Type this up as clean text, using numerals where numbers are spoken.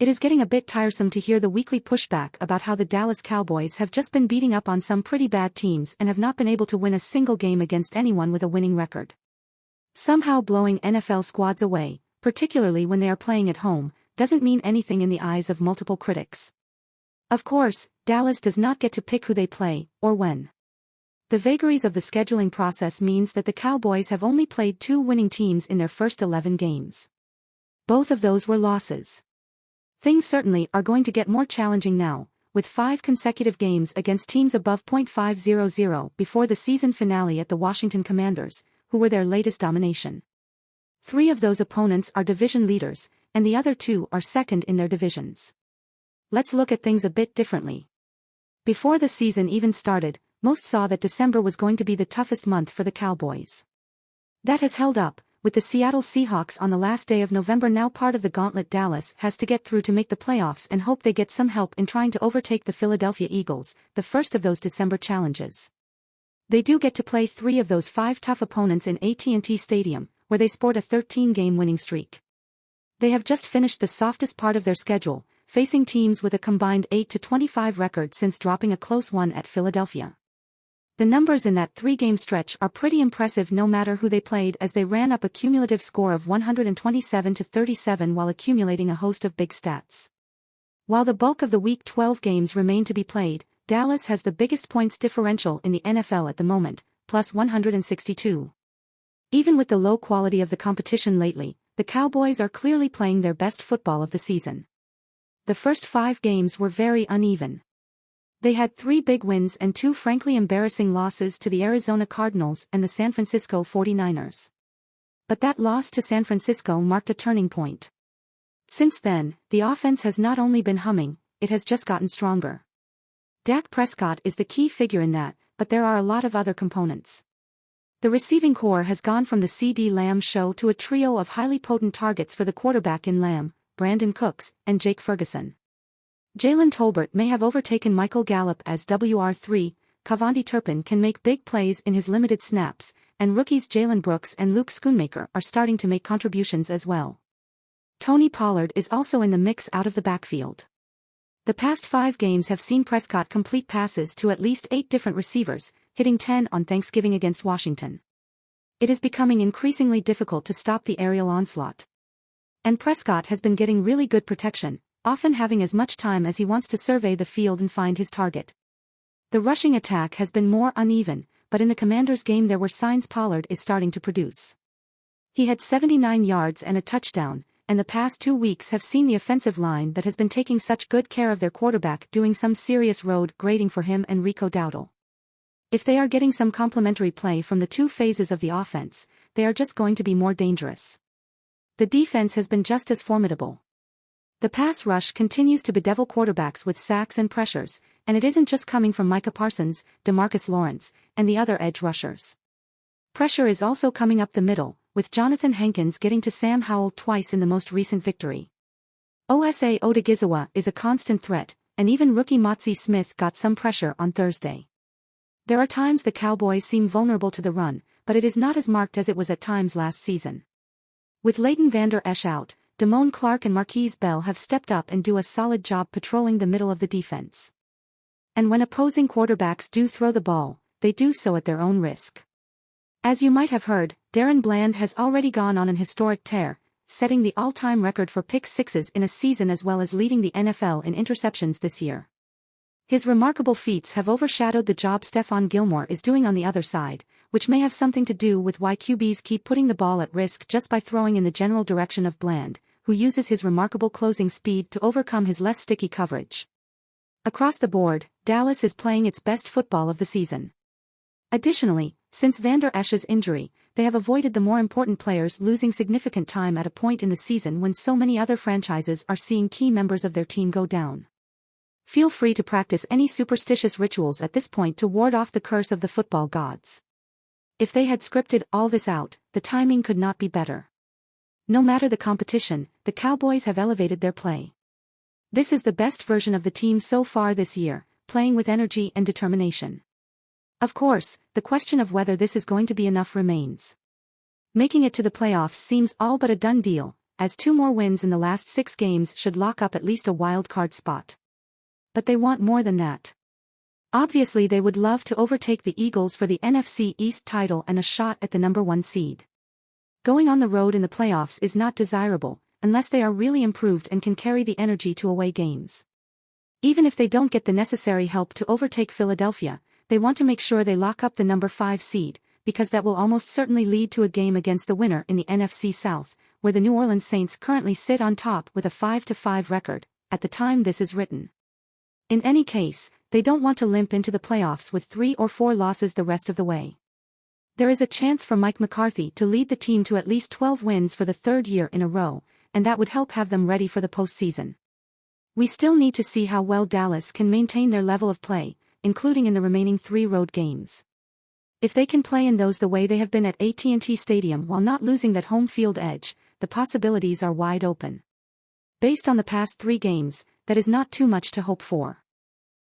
It is getting a bit tiresome to hear the weekly pushback about how the Dallas Cowboys have just been beating up on some pretty bad teams and have not been able to win a single game against anyone with a winning record. Somehow blowing NFL squads away, particularly when they are playing at home, doesn't mean anything in the eyes of multiple critics. Of course, Dallas does not get to pick who they play, or when. The vagaries of the scheduling process means that the Cowboys have only played 2 winning teams in their first 11 games. Both of those were losses. Things certainly are going to get more challenging now, with 5 consecutive games against teams above .500 before the season finale at the Washington Commanders, who were their latest domination. 3 of those opponents are division leaders, and the other 2 are second in their divisions. Let's look at things a bit differently. Before the season even started, most saw that December was going to be the toughest month for the Cowboys. That has held up, with the Seattle Seahawks on the last day of November now part of the gauntlet Dallas has to get through to make the playoffs and hope they get some help in trying to overtake the Philadelphia Eagles, the first of those December challenges. They do get to play 3 of those 5 tough opponents in AT&T Stadium, where they sport a 13-game winning streak. They have just finished the softest part of their schedule, facing teams with a combined 8-25 record since dropping a close one at Philadelphia. The numbers in that 3-game stretch are pretty impressive no matter who they played, as they ran up a cumulative score of 127-37 while accumulating a host of big stats. While the bulk of the Week 12 games remain to be played, Dallas has the biggest points differential in the NFL at the moment, plus 162. Even with the low quality of the competition lately, the Cowboys are clearly playing their best football of the season. The first 5 games were very uneven. They had 3 big wins and 2 frankly embarrassing losses to the Arizona Cardinals and the San Francisco 49ers. But that loss to San Francisco marked a turning point. Since then, the offense has not only been humming, it has just gotten stronger. Dak Prescott is the key figure in that, but there are a lot of other components. The receiving corps has gone from the CeeDee Lamb show to a trio of highly potent targets for the quarterback in Lamb, Brandon Cooks, and Jake Ferguson. Jalen Tolbert may have overtaken Michael Gallup as WR3, Cavonte Turpin can make big plays in his limited snaps, and rookies Jalen Brooks and Luke Schoonmaker are starting to make contributions as well. Tony Pollard is also in the mix out of the backfield. The past 5 games have seen Prescott complete passes to at least 8 different receivers, hitting 10 on Thanksgiving against Washington. It is becoming increasingly difficult to stop the aerial onslaught. And Prescott has been getting really good protection, often having as much time as he wants to survey the field and find his target. The rushing attack has been more uneven, but in the Commanders game there were signs Pollard is starting to produce. He had 79 yards and a touchdown, and the past 2 weeks have seen the offensive line that has been taking such good care of their quarterback doing some serious road grading for him and Rico Dowdle. If they are getting some complementary play from the 2 phases of the offense, they are just going to be more dangerous. The defense has been just as formidable. The pass rush continues to bedevil quarterbacks with sacks and pressures, and it isn't just coming from Micah Parsons, DeMarcus Lawrence, and the other edge rushers. Pressure is also coming up the middle, with Jonathan Hankins getting to Sam Howell twice in the most recent victory. Osa Odigizua is a constant threat, and even rookie Motzie Smith got some pressure on Thursday. There are times the Cowboys seem vulnerable to the run, but it is not as marked as it was at times last season. With Leighton Vander Esch out, Damone Clark and Marquise Bell have stepped up and do a solid job patrolling the middle of the defense. And when opposing quarterbacks do throw the ball, they do so at their own risk. As you might have heard, Darren Bland has already gone on an historic tear, setting the all-time record for pick sixes in a season as well as leading the NFL in interceptions this year. His remarkable feats have overshadowed the job Stephon Gilmore is doing on the other side, which may have something to do with why QBs keep putting the ball at risk just by throwing in the general direction of Bland, who uses his remarkable closing speed to overcome his less sticky coverage. Across the board, Dallas is playing its best football of the season. Additionally, since Vander Esch's injury, they have avoided the more important players losing significant time at a point in the season when so many other franchises are seeing key members of their team go down. Feel free to practice any superstitious rituals at this point to ward off the curse of the football gods. If they had scripted all this out, the timing could not be better. No matter the competition, the Cowboys have elevated their play. This is the best version of the team so far this year, playing with energy and determination. Of course, the question of whether this is going to be enough remains. Making it to the playoffs seems all but a done deal, as 2 more wins in the last 6 games should lock up at least a wild card spot. But they want more than that. Obviously they would love to overtake the Eagles for the NFC East title and a shot at the number 1 seed. Going on the road in the playoffs is not desirable, unless they are really improved and can carry the energy to away games. Even if they don't get the necessary help to overtake Philadelphia, they want to make sure they lock up the number 5 seed, because that will almost certainly lead to a game against the winner in the NFC South, where the New Orleans Saints currently sit on top with a 5-5 record, at the time this is written. In any case, they don't want to limp into the playoffs with 3 or 4 losses the rest of the way. There is a chance for Mike McCarthy to lead the team to at least 12 wins for the 3rd year in a row, and that would help have them ready for the postseason. We still need to see how well Dallas can maintain their level of play, including in the remaining 3 road games. If they can play in those the way they have been at AT&T Stadium while not losing that home field edge, the possibilities are wide open. Based on the past 3 games, that is not too much to hope for.